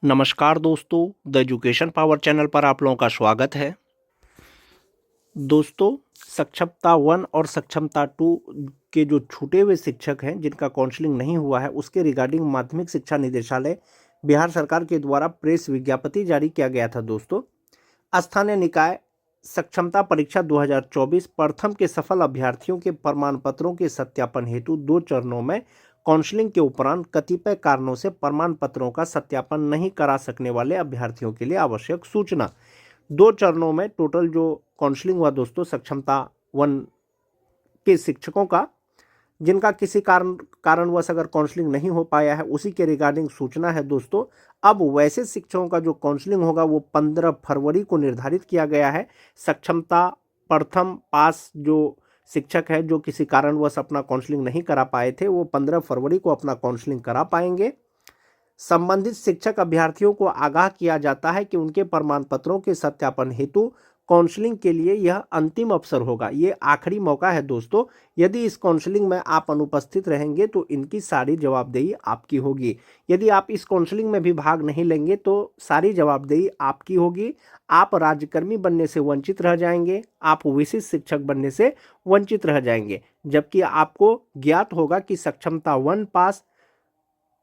नमस्कार दोस्तों, the education power channel पर आप लोगों का स्वागत है। दोस्तों, सक्षमता 1 और सक्षमता 2 के जो छूटे हुए शिक्षक हैं जिनका काउंसलिंग नहीं हुआ है, उसके रिगार्डिंग माध्यमिक शिक्षा निदेशालय बिहार सरकार के द्वारा प्रेस विज्ञप्ति जारी किया गया था। दोस्तों, स्थानीय निकाय सक्षमता परीक्षा 2024 प्रथम के सफल अभ्यर्थियों के प्रमाण पत्रों के सत्यापन हेतु 2 चरणों में काउंसलिंग के उपरांत कतिपय कारणों से प्रमाण पत्रों का सत्यापन नहीं करा सकने वाले अभ्यर्थियों के लिए आवश्यक सूचना। 2 चरणों में टोटल जो काउंसलिंग हुआ दोस्तों, सक्षमता 1 के शिक्षकों का, जिनका किसी कारणवश अगर काउंसलिंग नहीं हो पाया है, उसी के रिगार्डिंग सूचना है। दोस्तों, अब वैसे शिक्षकों का जो काउंसलिंग होगा वो 15 फरवरी को निर्धारित किया गया है। सक्षमता प्रथम पास जो शिक्षक है जो किसी कारणवश अपना काउंसलिंग नहीं करा पाए थे, वो 15 फरवरी को अपना काउंसलिंग करा पाएंगे। संबंधित शिक्षक अभ्यर्थियों को आगाह किया जाता है कि उनके प्रमाण पत्रों के सत्यापन हेतु काउंसलिंग के लिए यह अंतिम अवसर होगा, ये आखिरी मौका है। दोस्तों, यदि इस काउंसलिंग में आप अनुपस्थित रहेंगे तो इनकी सारी जवाबदेही आपकी होगी। यदि आप इस काउंसलिंग में भी भाग नहीं लेंगे तो सारी जवाबदेही आपकी होगी। आप राज्यकर्मी बनने से वंचित रह जाएंगे, आप विशिष्ट शिक्षक बनने से वंचित रह जाएंगे। जबकि आपको ज्ञात होगा कि सक्षमता 1 पास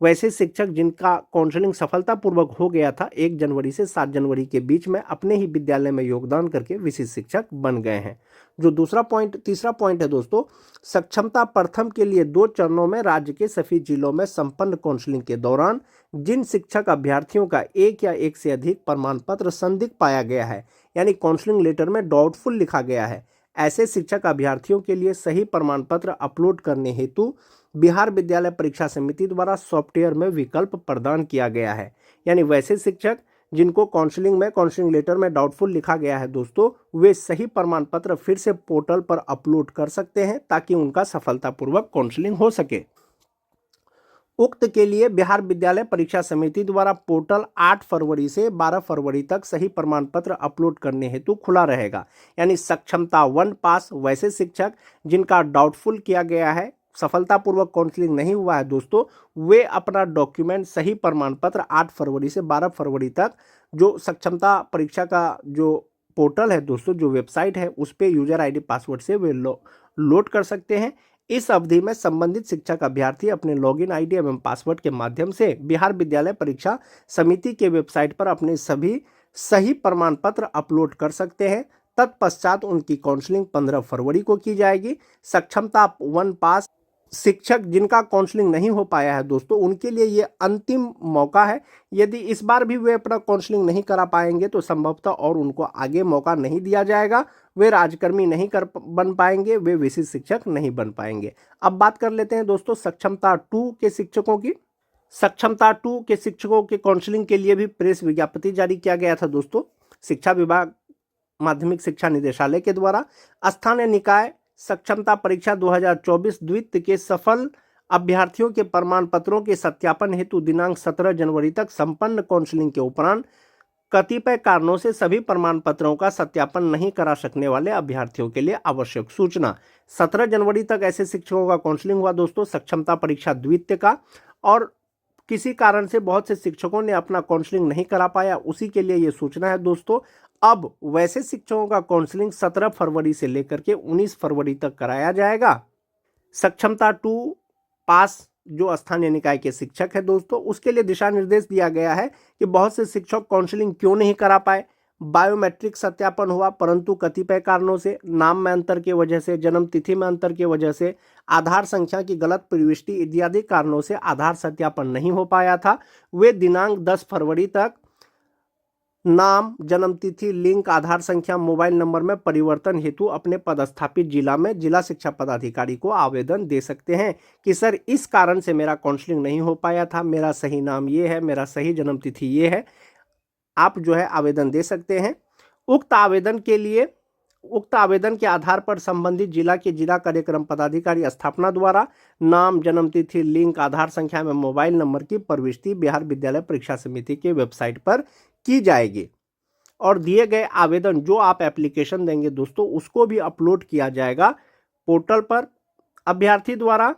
वैसे शिक्षक जिनका काउंसलिंग सफलतापूर्वक हो गया था 1 जनवरी से 7 जनवरी के बीच में अपने ही विद्यालय में योगदान करके विशिष्ट शिक्षक बन गए हैं। जो तीसरा पॉइंट है दोस्तों, सक्षमता प्रथम के लिए 2 चरणों में राज्य के सभी जिलों में संपन्न काउंसलिंग के दौरान जिन शिक्षक अभ्यर्थियों का एक या एक से अधिक प्रमाण पत्र संदिग्ध पाया गया है, यानी काउंसलिंग लेटर में डाउटफुल लिखा गया है, ऐसे शिक्षक अभ्यर्थियों के लिए सही प्रमाण पत्र अपलोड करने हेतु बिहार विद्यालय परीक्षा समिति द्वारा सॉफ्टवेयर में विकल्प प्रदान किया गया है। यानी वैसे शिक्षक जिनको काउंसलिंग लेटर में डाउटफुल लिखा गया है दोस्तों, वे सही प्रमाण पत्र फिर से पोर्टल पर अपलोड कर सकते हैं ताकि उनका सफलतापूर्वक काउंसलिंग हो सके। उक्त के लिए बिहार विद्यालय परीक्षा समिति द्वारा पोर्टल 8 फरवरी से 12 फरवरी तक सही प्रमाण पत्र अपलोड करने हेतु खुला रहेगा। यानी सक्षमता 1 पास वैसे शिक्षक जिनका डाउटफुल किया गया है, सफलतापूर्वक काउंसलिंग नहीं हुआ है दोस्तों, वे अपना डॉक्यूमेंट सही प्रमाण पत्र 8 फरवरी से 12 फरवरी तक जो सक्षमता परीक्षा का जो पोर्टल है दोस्तों, जो वेबसाइट है, उस पर यूजर आईडी पासवर्ड से वे लोड कर सकते हैं। इस अवधि में संबंधित शिक्षक अभ्यर्थी अपने लॉगिन आईडी एवं पासवर्ड के माध्यम से बिहार विद्यालय परीक्षा समिति के वेबसाइट पर अपने सभी सही प्रमाण पत्र अपलोड कर सकते हैं। तत्पश्चात उनकी काउंसलिंग 15 फरवरी को की जाएगी। सक्षमता 1 पास शिक्षक जिनका काउंसलिंग नहीं हो पाया है दोस्तों, उनके लिए ये अंतिम मौका है। यदि इस बार भी वे अपना काउंसलिंग नहीं करा पाएंगे तो संभवतः और उनको आगे मौका नहीं दिया जाएगा, वे राजकर्मी नहीं बन पाएंगे, वे विशिष्ट शिक्षक नहीं बन पाएंगे। अब बात कर लेते हैं दोस्तों सक्षमता 2 के शिक्षकों की। सक्षमता 2 के शिक्षकों के काउंसलिंग के लिए भी प्रेस विज्ञप्ति जारी किया गया था दोस्तों, शिक्षा विभाग माध्यमिक शिक्षा निदेशालय के द्वारा। स्थानीय निकाय सक्षमता परीक्षा 2024 द्वितीय के सफल अभ्यर्थियों के प्रमाण पत्रों के सत्यापन हेतु दिनांक 17 जनवरी तक संपन्न काउंसलिंग के उपरांत कतिपय कारणों से सभी प्रमाण पत्रों का सत्यापन नहीं करा सकने वाले अभ्यर्थियों के लिए आवश्यक सूचना। 17 जनवरी तक ऐसे शिक्षकों का काउंसलिंग हुआ दोस्तों, सक्षमता परीक्षा द्वितीय का, और किसी कारण से बहुत से शिक्षकों ने अपना काउंसलिंग नहीं करा पाया, उसी के लिए ये सूचना है दोस्तों। अब वैसे शिक्षकों का काउंसलिंग 17 फरवरी से लेकर के 19 फरवरी तक कराया जाएगा। सक्षमता 2 पास जो स्थानीय निकाय के शिक्षक है दोस्तों, उसके लिए दिशा निर्देश दिया गया है कि बहुत से शिक्षक काउंसलिंग क्यों नहीं करा पाए। बायोमेट्रिक सत्यापन हुआ परंतु कतिपय कारणों से, नाम में अंतर की वजह से, जन्म तिथि में अंतर की वजह से, आधार संख्या की गलत प्रविष्टि इत्यादि कारणों से आधार सत्यापन नहीं हो पाया था। वे दिनांक 10 फरवरी तक नाम, जन्म तिथि, लिंक, आधार संख्या, मोबाइल नंबर में परिवर्तन हेतु अपने पदस्थापित जिला में जिला शिक्षा पदाधिकारी को आवेदन दे सकते हैं कि सर इस कारण से मेरा काउंसलिंग नहीं हो पाया था, मेरा सही नाम ये है, मेरा सही जन्म तिथि ये है। आप जो है आवेदन दे सकते हैं। उक्त आवेदन के आधार पर संबंधित जिला के जिला कार्यक्रम पदाधिकारी स्थापना द्वारा नाम, जन्म तिथि, लिंक, आधार संख्या में मोबाइल नंबर की प्रविष्टि बिहार विद्यालय परीक्षा समिति के वेबसाइट पर की जाएगी और दिए गए आवेदन जो आप एप्लीकेशन देंगे दोस्तों, उसको भी अपलोड किया जाएगा पोर्टल पर। अभ्यर्थी द्वारा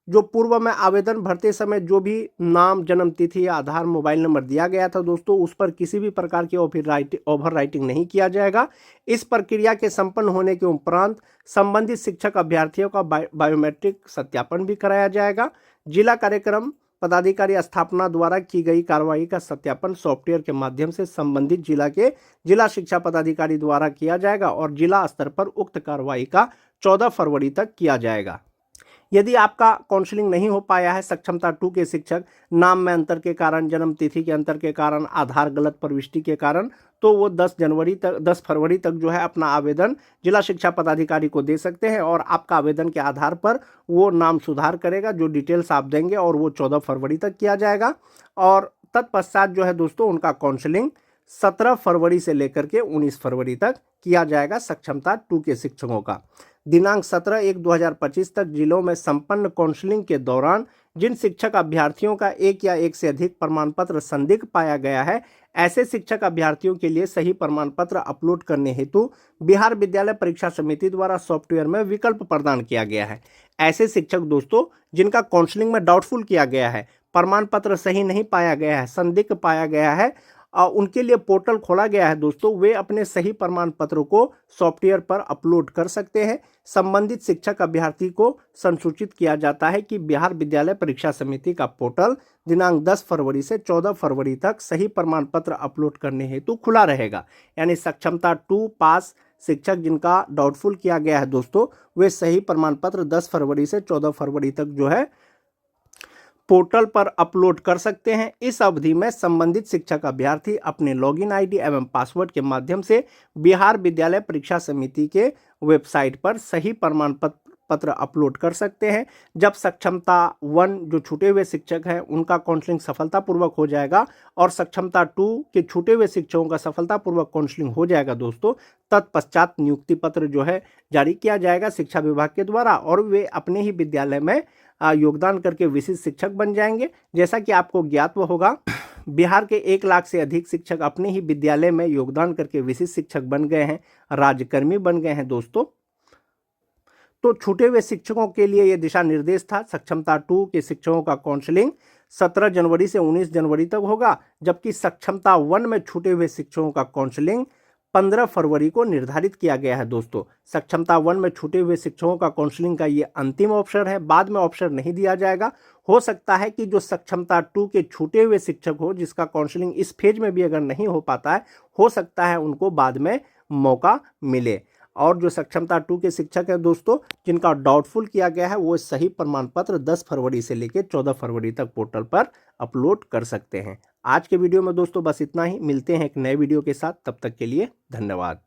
जो पूर्व में आवेदन भरते समय जो भी नाम, जन्म तिथि या आधार, मोबाइल नंबर दिया गया था दोस्तों, उस पर किसी भी प्रकार की ओवर राइटिंग नहीं किया जाएगा। इस प्रक्रिया के संपन्न होने के उपरांत संबंधित शिक्षक अभ्यर्थियों का बायोमेट्रिक सत्यापन भी कराया जाएगा। जिला कार्यक्रम पदाधिकारी स्थापना द्वारा की गई कार्रवाई का सत्यापन सॉफ्टवेयर के माध्यम से संबंधित जिला के जिला शिक्षा पदाधिकारी द्वारा किया जाएगा और जिला स्तर पर उक्त कार्रवाई का 14 फरवरी तक किया जाएगा। यदि आपका काउंसलिंग नहीं हो पाया है सक्षमता 2 के शिक्षक, नाम में अंतर के कारण, जन्म तिथि के अंतर के कारण, आधार गलत प्रविष्टि के कारण, तो वो 10 फरवरी तक जो है अपना आवेदन जिला शिक्षा पदाधिकारी को दे सकते हैं और आपका आवेदन के आधार पर वो नाम सुधार करेगा, जो डिटेल्स आप देंगे, और वो 14 फरवरी तक किया जाएगा। और तत्पश्चात जो है दोस्तों उनका काउंसलिंग 17 फरवरी से लेकर के 19 फरवरी तक किया जाएगा सक्षमता 2 के शिक्षकों का। दिनांक 17/1/2025 तक जिलों में संपन्न काउंसलिंग के दौरान जिन शिक्षक अभ्यर्थियों का एक या एक से अधिक प्रमाण पत्र संदिग्ध पाया गया है, ऐसे शिक्षक अभ्यर्थियों के लिए सही प्रमाण पत्र अपलोड करने हेतु बिहार विद्यालय परीक्षा समिति द्वारा सॉफ्टवेयर में विकल्प प्रदान किया गया है। ऐसे शिक्षक दोस्तों जिनका काउंसलिंग में डाउटफुल किया गया है, प्रमाण पत्र सही नहीं पाया गया है, संदिग्ध पाया गया है, उनके लिए पोर्टल खोला गया है दोस्तों। वे अपने सही प्रमाण पत्रों को सॉफ्टवेयर पर अपलोड कर सकते हैं। संबंधित शिक्षक अभ्यर्थी को संसूचित किया जाता है कि बिहार विद्यालय परीक्षा समिति का पोर्टल दिनांक 10 फरवरी से 14 फरवरी तक सही प्रमाण पत्र अपलोड करने हेतु खुला रहेगा। यानी सक्षमता 2 पास शिक्षक जिनका डाउटफुल किया गया है दोस्तों, वे सही प्रमाण पत्र 10 फरवरी से 14 फरवरी तक जो है पोर्टल पर अपलोड कर सकते हैं। इस अवधि में संबंधित शिक्षक अभ्यर्थी अपने लॉगिन आईडी एवं पासवर्ड के माध्यम से बिहार विद्यालय परीक्षा समिति के वेबसाइट पर सही प्रमाण पत्र अपलोड कर सकते हैं। जब सक्षमता 1 जो छूटे हुए शिक्षक हैं उनका काउंसलिंग सफलतापूर्वक हो जाएगा और सक्षमता 2 के छूटे हुए शिक्षकों का सफलतापूर्वक काउंसलिंग हो जाएगा दोस्तों, तत्पश्चात नियुक्ति पत्र जो है जारी किया जाएगा शिक्षा विभाग के द्वारा और वे अपने ही विद्यालय में योगदान करके विशिष्ट शिक्षक बन जाएंगे। जैसा कि आपको ज्ञात होगा, बिहार के 1 लाख से अधिक शिक्षक अपने ही विद्यालय में योगदान करके विशिष्ट शिक्षक बन गए हैं, राज्यकर्मी बन गए हैं दोस्तों। तो छूटे हुए शिक्षकों के लिए ये दिशा निर्देश था। सक्षमता 2 के शिक्षकों का काउंसलिंग 17 जनवरी से 19 जनवरी तक होगा, जबकि सक्षमता 1 में छूटे हुए शिक्षकों का काउंसलिंग 15 फरवरी को निर्धारित किया गया है दोस्तों। सक्षमता 1 में छूटे हुए शिक्षकों का काउंसलिंग का ये अंतिम ऑप्शन है, बाद में ऑप्शन नहीं दिया जाएगा। हो सकता है कि जो सक्षमता 2 के छूटे हुए शिक्षक हो, जिसका काउंसलिंग इस फेज में भी अगर नहीं हो पाता है, हो सकता है उनको बाद में मौका मिले। और जो सक्षमता 2 के शिक्षक हैं दोस्तों जिनका डाउटफुल किया गया है, वो सही प्रमाण पत्र 10 फरवरी से लेकर 14 फरवरी तक पोर्टल पर अपलोड कर सकते हैं। आज के वीडियो में दोस्तों बस इतना ही। मिलते हैं एक नए वीडियो के साथ, तब तक के लिए धन्यवाद।